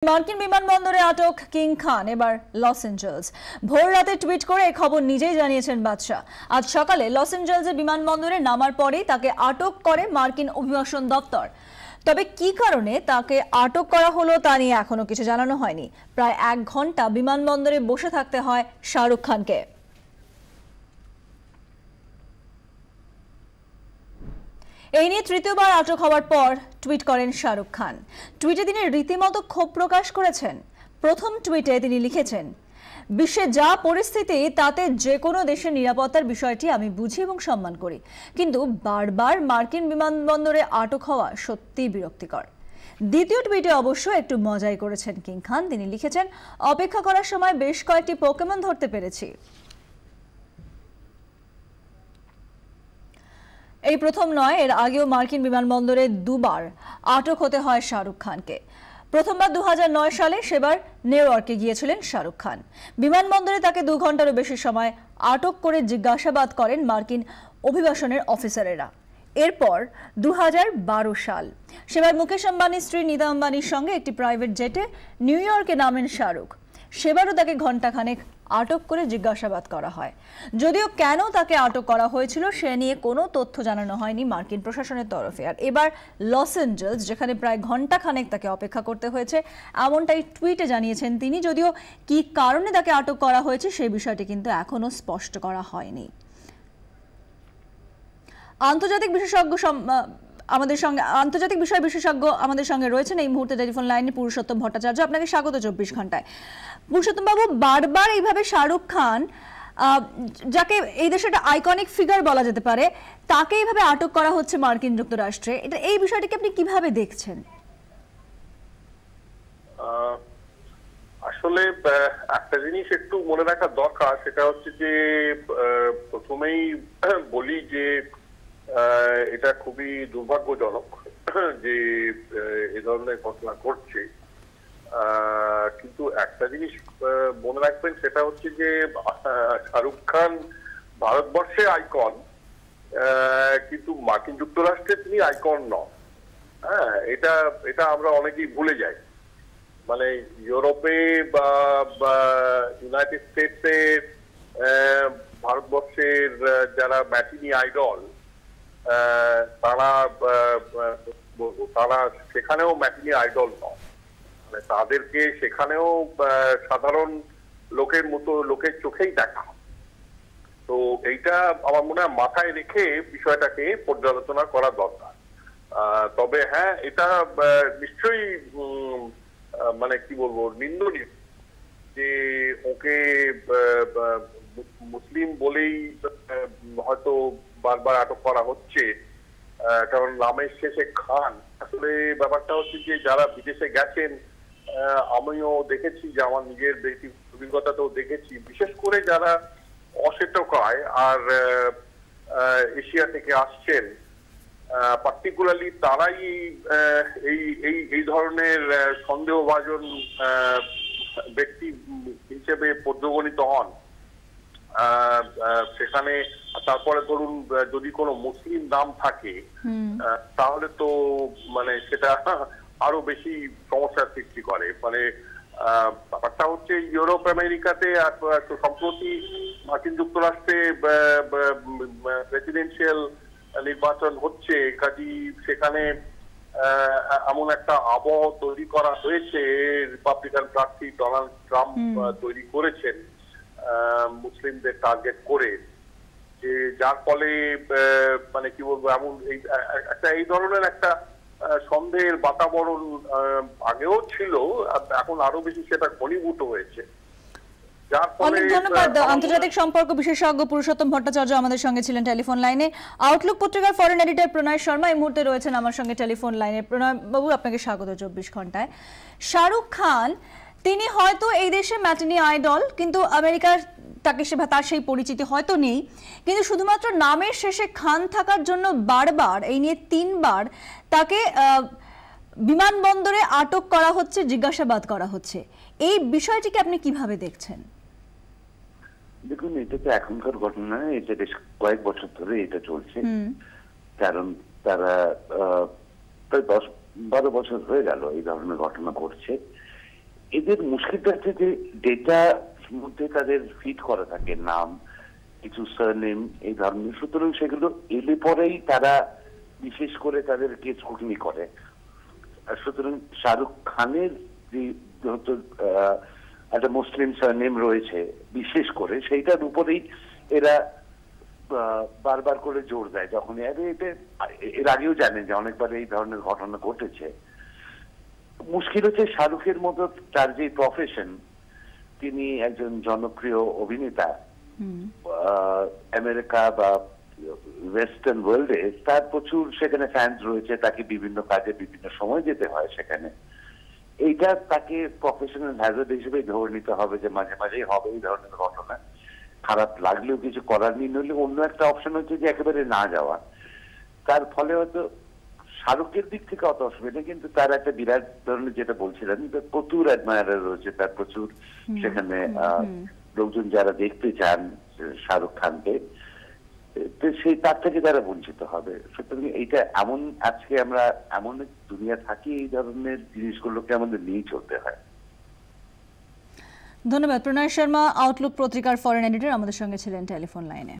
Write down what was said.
মার্কিন বিমানবন্দরে আটক কিং খান এবার লস এঞ্জেলস। ভোর রাতে টুইট করে এই খবর নিজেই জানিয়েছেন বাদশা। আজ সকালে লস এঞ্জেলসের বিমানবন্দরে নামার পরেই তাকে আটক করে মার্কিন অভিবাসন দপ্তর। তবে কি কারণে তাকে আটক করা হলো তা নিয়ে এখনো কিছু জানানো হয়নি। প্রায় 1 ঘন্টা বিমানবন্দরে বসে থাকতে হয় শাহরুখ খানকে। এই নিয়ে তৃতীয়বার আটক হওয়ার পর টুইট করেন শাহরুখ খান। টুইটে তিনি রীতিমতো ক্ষোভ প্রকাশ করেছেন। প্রথম টুইটে তিনি লিখেছেন, বিশ্বে যা পরিস্থিতি তাতে যে কোনো দেশের নিরাপত্তার বিষয়টি আমি বুঝি এবং সম্মান করি, কিন্তু বারবার মার্কিন বিমানবন্দরে আটক হওয়া সত্যিই বিরক্তিকর। দ্বিতীয় টুইটে অবশ্য একটু মজাই করেছেন কিং খান। তিনি লিখেছেন, অপেক্ষা করার সময় বেশ কয়েকটি পোকেমন ধরতে পেরেছি। এই প্রথম নয়, এর আগেও মার্কিন বিমানবন্দরে দুবার আটক হতে হয় শাহরুখ খানকে। প্রথমবার 2009 সালে, সেবার নিউ ইয়র্কে গিয়েছিলেন শাহরুখ খান। বিমানবন্দরে তাকে 2 ঘন্টারও বেশি সময় আটক করে জিজ্ঞাসাবাদ করেন মার্কিন অভিবাসনের অফিসারেরা। এরপর 2012 সাল, সেবার মুকেশ আম্বানির স্ত্রী নীতা আম্বানির সঙ্গে একটি প্রাইভেট জেটে নিউ ইয়র্কে নামেন শাহরুখ। সেবারও তাকে ঘণ্টাখানেক আটক করে জিজ্ঞাসাবাদ করা হয়। যদিও কেন তাকে আটক করা হয়েছিল সে নিয়ে কোনো তথ্য জানানো হয়নি মার্কিন প্রশাসনের তরফে। আর এবার লস এঞ্জেলস, যেখানে প্রায় ঘণ্টাখানেক তাকে অপেক্ষা করতে হয়েছে, এমনটাই টুইটে জানিয়েছেন তিনি। যদিও কি কারণে তাকে আটক করা হয়েছে সেই বিষয়টি কিন্তু এখনো স্পষ্ট করা হয়নি। আন্তর্জাতিক বিষয় বিশেষজ্ঞ আমাদের সঙ্গে রয়েছেন এই মুহূর্তে টেলিফোন লাইনে পুরুষোত্তম ভট্টাচার্য। আপনাকে স্বাগত 24 ঘন্টায়। পুরুষোত্তম বাবু, বারবার এইভাবে শাহরুখ খান, যাকে এই দেশে একটা আইকনিক ফিগার বলা যেতে পারে, তাকে এইভাবে আটক করা হচ্ছে মার্কিন যুক্তরাষ্ট্রে, এই বিষয়টিকে আপনি কিভাবে দেখছেন? আসলে একটা জিনিস একটু মনে রাখা দরকার, সেটা হচ্ছে যে প্রথমেই বলি যে এটা খুবই দুর্ভাগ্যজনক যে এ ধরনের ঘটনা ঘটছে। কিন্তু একটা জিনিস মনে রাখবেন, সেটা হচ্ছে যে শাহরুখ খান ভারতবর্ষে আইকন, কিন্তু মার্কিন যুক্তরাষ্ট্রে তিনি আইকন নন। হ্যাঁ, এটা আমরা অনেকেই ভুলে যাই। মানে ইউরোপে বা ইউনাইটেড স্টেটসে ভারতবর্ষের যারা ম্যাটিনি আইডল, তারা সেখানেও ম্যাটিনি আইডল নয়। মানে তাদেরকে সেখানেও সাধারণ লোকের মতো, লোকের চোখেই দেখা। তো এইটা আমার মনে হয় মাথায় রেখে বিষয়টাকে পর্যালোচনা করা দরকার। তবে হ্যাঁ, এটা নিশ্চয়ই মানে কি বলবো, নিন্দনীয় যে ওকে মুসলিম বলেই হয়তো বারবার আটক করা হচ্ছে, কারণ নামের শেষে খান। আসলে ব্যাপারটা হচ্ছে যে যারা বিদেশে গেছেন, আমিও দেখেছি, যে আমার নিজের ব্যক্তিগত অভিজ্ঞতাতেও দেখেছি, বিশেষ করে যারা অসেটকায় আর এশিয়া থেকে আসছেন, পার্টিকুলারলি তারাই এই ধরনের সন্দেহভাজন ব্যক্তি হিসেবে পর্যবনিত হন। সেখানে তারপরে ধরুন যদি কোনো মুসলিম নাম থাকে, তাহলে তো মানে সেটা আরো বেশি সমস্যার সৃষ্টি করে। মানে ব্যাপারটা হচ্ছে ইউরোপ আমেরিকাতে সম্প্রতি মার্কিন যুক্তরাষ্ট্রে প্রেসিডেন্সিয়াল নির্বাচন হচ্ছে, কাজী সেখানে এমন একটা আবহ তৈরি করা হয়েছে, রিপাবলিকান প্রার্থী ডোনাল্ড ট্রাম্প তৈরি করেছেন মুসলিমদের টার্গেট করে, যে যার ফলে মানে কি বলবো, এমন এই ধরনের একটা সন্দেহের বাতাবরণ আগেও ছিল, এখন আরো বেশি সেটা ঘনীভূত হয়েছে। অনেক ধন্যবাদ। আন্তর্জাতিক সম্পর্ক বিশেষজ্ঞ পুরুষোত্তম ভট্টাচার্য আমাদের সঙ্গে ছিলেন টেলিফোন লাইনে। আউটলুক পত্রিকার ফরেন এডিটর প্রণয় শর্মা এই মুহূর্তে রয়েছেন আমার সঙ্গে টেলিফোন লাইনে। প্রণয় বাবু, আপনাকে স্বাগত 24 ঘন্টায়। শাহরুখ খান, তিনি হয়তো এই দেশে ম্যাটিনি আইডল, কিন্তু আমেরিকার তার সেই পরিচিতি হয়তো নেই, কিন্তু শুধুমাত্র নামের শেষে খান থাকার জন্য বারবার, এই নিয়ে 3 বার তাকে বিমানবন্দরে আটক করা হচ্ছে, জিজ্ঞাসাবাদ করা হচ্ছে। এই বিষয়টিকে আপনি কিভাবে দেখছেন? দেখুন, এটা তো এখনকার ঘটনা, এটা বেশ কয়েক বছর ধরে এটা চলছে। কারণ তারা প্রায় 10-12 বছর হয়ে গেল এই ধরনের ঘটনা ঘটছে। এদের মুশকিলটা হচ্ছে যে ডেটা মধ্যে তাদের ফিট করা থাকে নাম, কিছু সারনেম, এই ধরনের। সুতরাং সেগুলো এলে পরেই তারা বিশেষ করে তাদেরকে স্ক্রুটিনি করে। আর সুতরাং শাহরুখ খানের যে একটা মুসলিম সারনেম রয়েছে বিশেষ করে, সেইটার উপরেই এরা বারবার করে জোর দেয়। যখন এর আগেও জানেন যে অনেকবার এই ধরনের ঘটনা ঘটেছে। মুশকিল হচ্ছে শাহরুখের মতো তার যে প্রফেশন, তিনি একজন জনপ্রিয় অভিনেতা, আমেরিকা বা ওয়েস্টার্ন ওয়ার্ল্ডে তার প্রচুর সেখানে ফ্যান্স রয়েছে, তাকে বিভিন্ন কাজে বিভিন্ন সময় যেতে হয় সেখানে। এইটা তাকে প্রফেশনাল হ্যাজার্ড হিসেবে ধরে নিতে হবে যে মাঝে মাঝেই হবে এই ধরনের ঘটনা। খারাপ লাগলেও কিছু করার নেই, নইলে অন্য একটা অপশন হচ্ছে যে একেবারে না যাওয়া। তার ফলে হয়তো শাহরুখের দিক থেকে অত অসুবিধা, কিন্তু তার একটা বিরাট ধরনের, যেটা বলছিলেন, প্রচুর অ্যাডমায়ারার রয়েছে তার, প্রচুর সেখানে লোকজন যারা দেখতে চান শাহরুখ খানকে, সেই তার থেকে তারা বঞ্চিত হবে। সুতরাং এইটা এমন, আজকে আমরা এমন দুনিয়া থাকি, এই ধরনের জিনিসগুলোকে আমাদের নিয়েই চলতে হয়। ধন্যবাদ। প্রণয় শর্মা, আউটলুক পত্রিকার ফরেন এডিটর, আমাদের সঙ্গে ছিলেন টেলিফোন লাইনে।